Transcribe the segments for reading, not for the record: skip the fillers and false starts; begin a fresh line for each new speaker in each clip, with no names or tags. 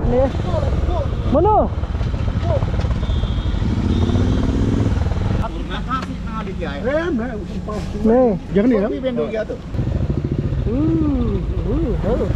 ni. Mana? Ni.
Jangan ni.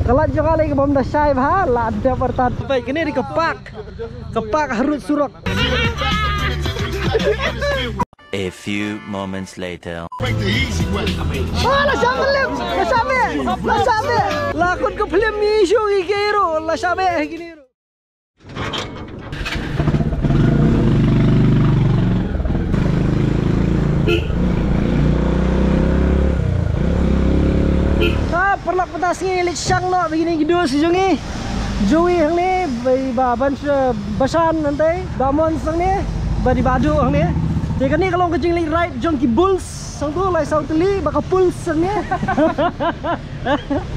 Kalau jangan lagi bom dah syai bah, lah ada pertat. Baik, ini di kepak harut surok.
A few moments later.
Lah sampai. Lah kun ke film isu giro, lah sampai gini. Perlak petas ni lit syang no begini gitu sejungi. Joey hang ni baban basan nanti, damon sang ni badi badu hang ni. Jadi ni kalau kecing lit right jongki bulls sang tu lai sau teli bakal pulse sang ni.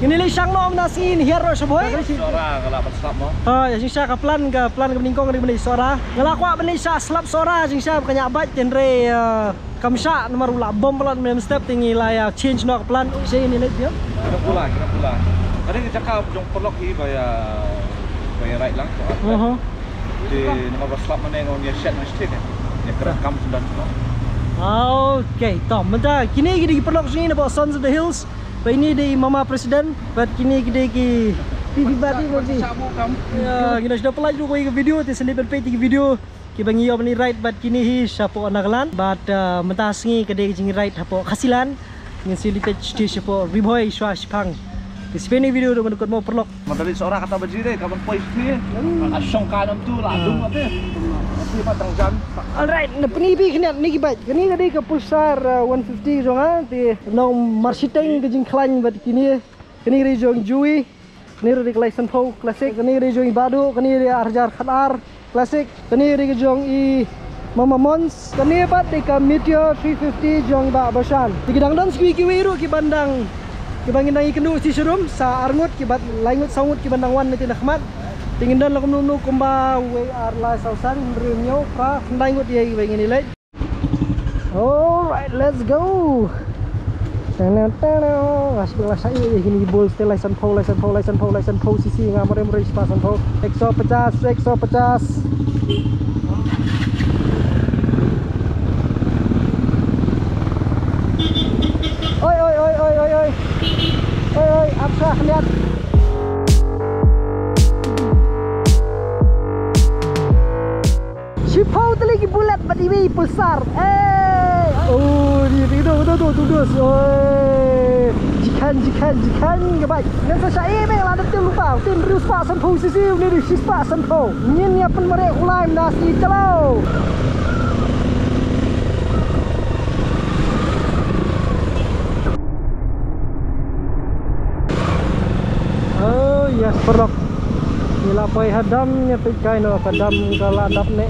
Ini lit syang no nasi ni hero saboy.
Suara kalau slap mo.
Jing sya ka plan ke meningkong ni beli suara. Ngelak wak beli sya slap suara jing sya kanya bat genre kamsha nomor ulah bom pelan mem step tinggi layak change no plan saya ini lihat dia.
Kita pulang. Tadi kita cakap jong perlok hi bayar right lang. Di nomor slap mana yang dia shot mesti ni. Dia kerekam sudah semua.
Okay, toh. Mentah kini kita perlok sini about Sons of the Hills. But ini di Mama Presiden. But kini kita ki badi bagi. Ya, kita sudah pelaj dulu video. Ti sendiri berpeti video. Kibangi yo ni right but kini hi sapo anagalan but mentasngi kede jing right hapo khasilan ngin silite sti sapo riboy shwa shpang disipeni video do menukut mau perlok
Madali seorang kata bajire kapan pois ni asyong kanam tu ladung ate tapi patang jan.
Alright na penibi kini ni kibat kini kade ke pulsar 150 jonga ti no marsiteng ke jing klan but kini kade jong jui kini ri license po classic kini ri jong badu kini ri arjar khatar Klasik, kini di jong i Mama Mons, kini pat di Meteor 350 jong ba basan. Di gedang dan squeaky wiru ki bandang i kendu si showroom sa arngut ki bat laingut sangut ki bandang wan meti nakmat. Tingin dan lakum nunu kumba we are la sausan rinyo pra laingut ye we ngini lek. Alright, let's go. Asbel saya ini bol setelah license po sisi ngamore pasan po 150. Oi, absah lihat. Sipau lagi bulat badi besar. Oh, ni tu. Jikan ke baik. Yang saya memang ada tim lupa. Tim rius pak sanpo sisi ni di sispa sanpo. Nyin ya pen merek ulai nasi kalau. Oh, yes, perok. Nila pai hadam nya pikai no hadam kala adap ne.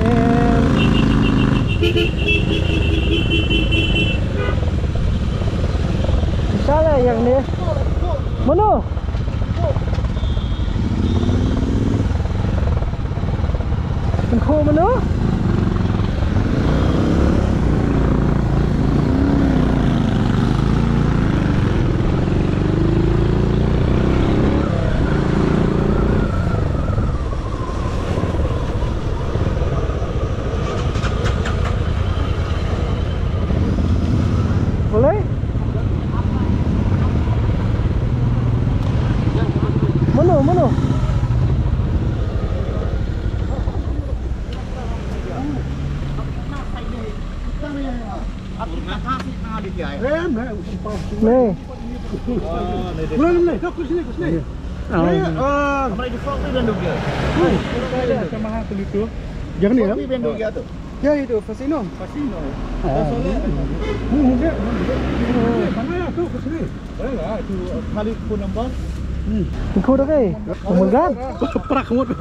Misalnya yang ni. Mana? Tengku mana? Boleh? Mana? Nih. Boleh, kau sini.
Kamera default ni bendung dia. Sama hal tu.
Jangan ni.
Ni bendung dia tu.
Ya itu Fasino. Mungkin. Mana tu ke sini?
Boleh tu kali pun nombor.
Tengku dah ke? Oh my god.
Perak kamu tu.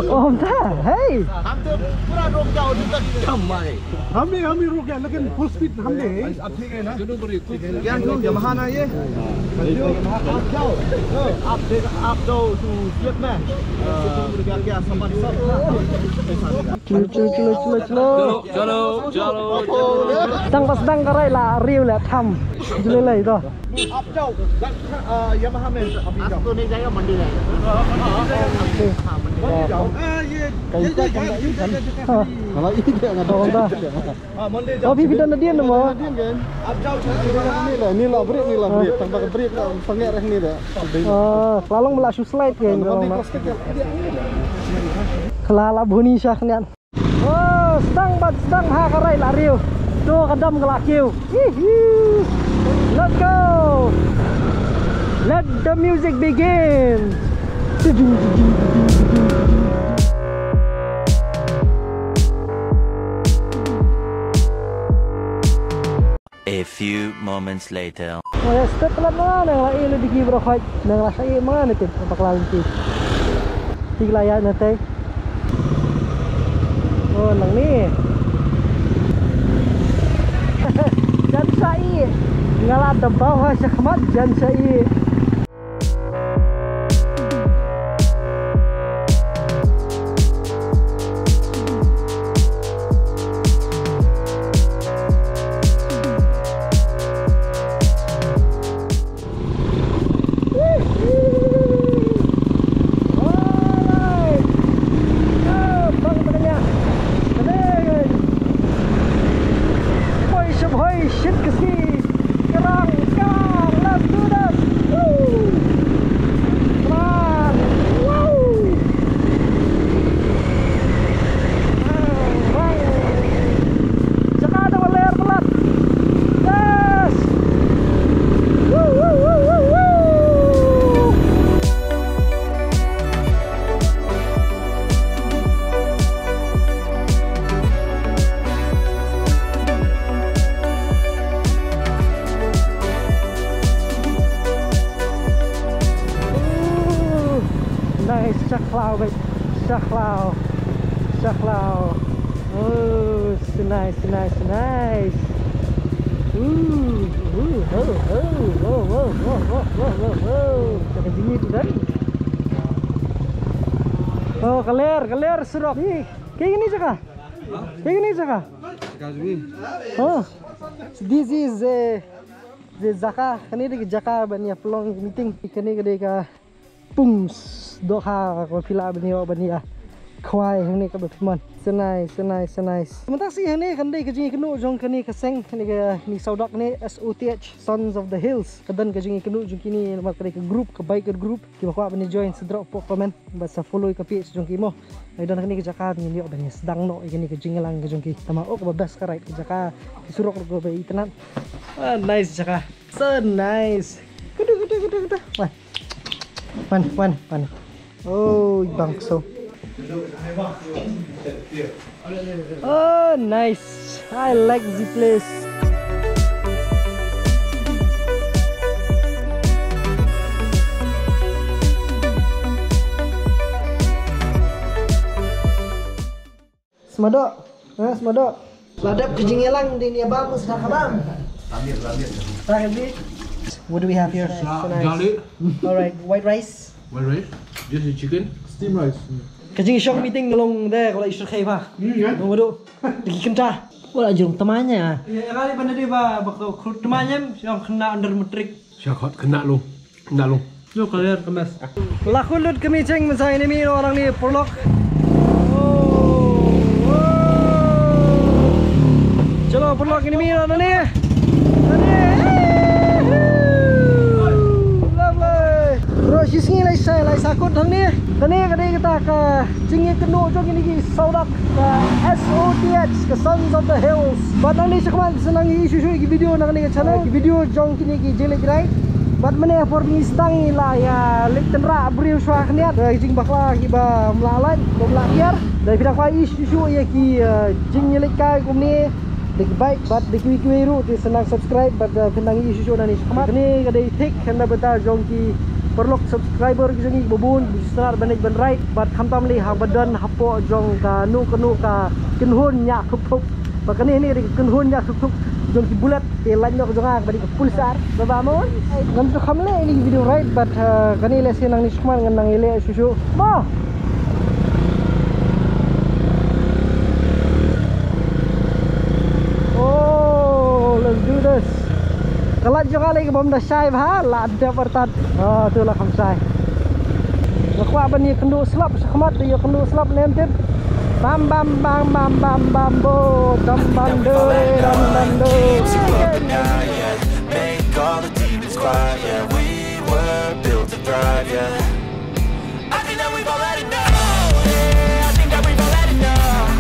Oh entah. Hey.
Hampir pura rok jauh juga camai.
Hamil rugi, lekin full speed hamil.
Yang tu Yamaha na ye. Up jauh tu siap meh. Bergerak sama di sana.
Chalo. Tang pas dang karai lah riu lah tham. Julai tu.
Up jauh. Yamaha men. Aku ni saya mandi lah.
okey.
Kalau ini dia enggak
Oh, dah. Oh, pipi dan dia nama.
Ni lah break tambah break lah sangat ni dah.
Kelalong melak slide kan. Kelala bunyi syah nian. Oh, sedang hakarai lariu. Tu kadam gelakiu. Let's go. Let the music begin.
A few moments later.
Oh ya, step pelan mana yang lain lebih kiri berkhaj. Nang lah saya mana tu apa kelan tu. Tiga layar nanti. Oh, nang ni. Jan sai. Ngala ada bawah syakmat jan sai. Shit kasi. Sekarang, let's do this. Woo. Run. Wow. Run. Saka ada waler pelat. Yes. Woo, woo, woo, woo, woo. Nice Shaklau, babe. Shaklau. Oh, so nice. Jangan sini tu kan. Oh, keler serok. Kayak gini cakap. Oh, this is the Zaka. Kani dia Zaka bania pelong meeting. Kani dia Pums doha ko pila bania khwai hang ni ka bthman senai. Sementara si hang ni kan dei ka jingi kenu jong kani ka seng kani ka ni saudak ni SOTH Sons of the Hills kadan ka jingi kenu jong kini mat ka group ka biker group ki ba bani join sa drop po comment basta follow ka page jong ki mo ay dan kani ka jaka ni yo bani sedang no kani ka jingi lang ka jong ki tama ok ba best ka right ka jaka surok ko ba itanan nice jaka so nice kudu Pan. Oh, bangso. Oh, nice. I like the place. Semadok. Ladap kejingelang di ni abang sedang abang. Lamir. What do we have here? So nice.
Garlic.
Alright, white rice.
Just the chicken. Steam rice.
Kajing syok meeting ngelong deh kalau isu khay pa. Waduh, lagi kenta. Wala jurung temannya. Ya kali benda dia bakal temannya yang kena under metrik.
Syakot kena lu.
Lu kalian kemas. Lakulut kemicing mensai ini orang ni porlok. Oh. Chalo porlok ini orang ni. Sisngi lai sakut hang ni. Kani kita ke jingi kenu jong ini saudak ke SOTH ke Sons of the Hills. Bat ni sekman senang isu video nang ni channel. Video jong kini ki jelek right. Bat mene for ni stang la ya lek tenra briu swak niat. Jing bakla ki ba mlalan ko mlakiar. Dari pidang kwa isu ya ki jing jelek kai kum ni. Dek baik bat dek wiru ti senang subscribe bat tentang isu nang ni sekman. Kani kadai tik handa beta jong ki perlu subscriber kisah ni bubun besar banyak ban right bat khamtam li ha badan hapo jong ka nu ka kenhun nya thup bakan ini kenhun nya thup jong ki bulat te lan nok jong ak badi ka pulsar babamon ngam tu khamle ini video right but kani le sinang ni sman ngan nang ile susu mo oh let's do this. Kalau juga lagi bom dah syai bah, lah ada pertat. Oh, itulah kamu syai. Ngakwa ban ni kendu slap sekhmat dia kendu slap nem tip. Bam bam bam bam bam bam bo dam bam do dam bam do.
Make all the demons quiet, yeah. We were built to thrive, yeah. I think that we've all had enough, yeah. I think that we've all had enough.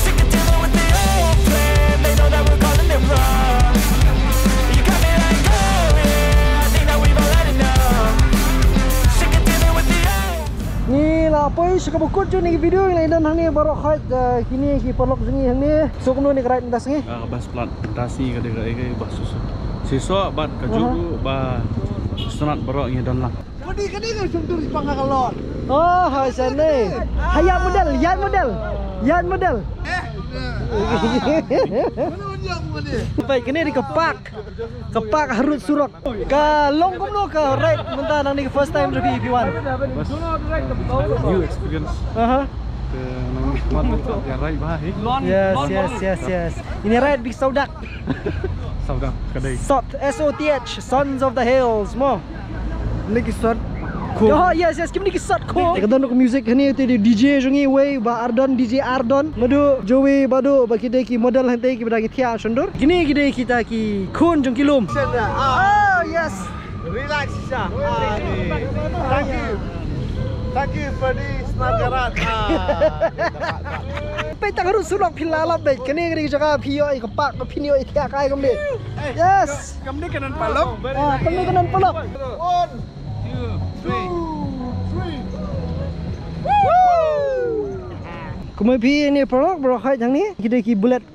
Sick of dealing with the old plan. They know that we're calling it wrong. You got me like, oh yeah. I think that we've all had enough. Sick of dealing with the old.
Ni lah poi sekabukut tu ni video yang lain dan hang ni baru khait kini ki perlok sungi hang ni. So kuno ni kerait entas ni.
Bas plat dasi kadang-kadang ke bas susu. Siswa bat kajugu ba sunat berok ngi don lah.
Kadi ke suntur di pangga kalon.
Oh, hai sana. Hayat model, yan model. Yan model. Baik, kini di kepak. Kepak harus surak. Ka long kumno ka right mentah nang ni first time review if you want.
Bas new experience. Ke nang mat ya rai bae.
Yes. Ini right big saudak.
Saudak kadai.
Sot SOTH Sons of the Hills mo. Lagi sot. Oh yes, kimi ni sot ko. Kadang nak music ni tu DJ jungi way ba Ardon DJ Ardon. Madu Joey badu ba kita ki model hantai ki bagi thia sundur. Gini gide kita ki khun jong kilum. Oh yes.
Relax Sha. Thank you for this nagarat.
Pai tak harus surak pilalap baik. Kini kini jaga pio ai kepak pinio ai thia kai kamde. Yes.
Kamni kanan palok.
Kami kanan pelok.
1 2 3.
Kemudian ni pelok berkhait yang ni. Kita ki bulat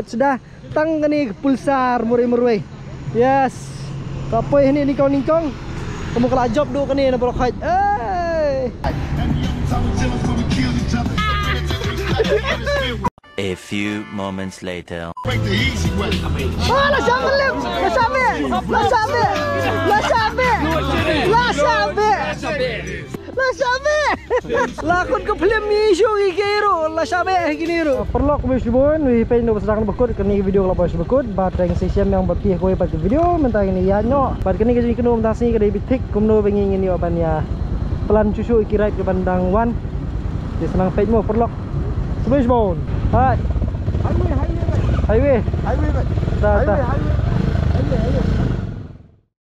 sudah. Tang ni pulsar murai. Yes. Apa ini ni kau. Kamu kalau job dulu kan ni nak berkhait.
A few moments later.
Lah lakon ke film isu ikero la sabe gini ro perlu aku mesti bon wi pen do sedang bekut kini video kalau pas bekut batang session yang baki koi pat video mentang ini ya no bat kini ke kenu mentang sini ke bitik kumno benging ini oban ya pelan cucu ikirai ke bandang wan di senang page mo perlu sebes bon hai highway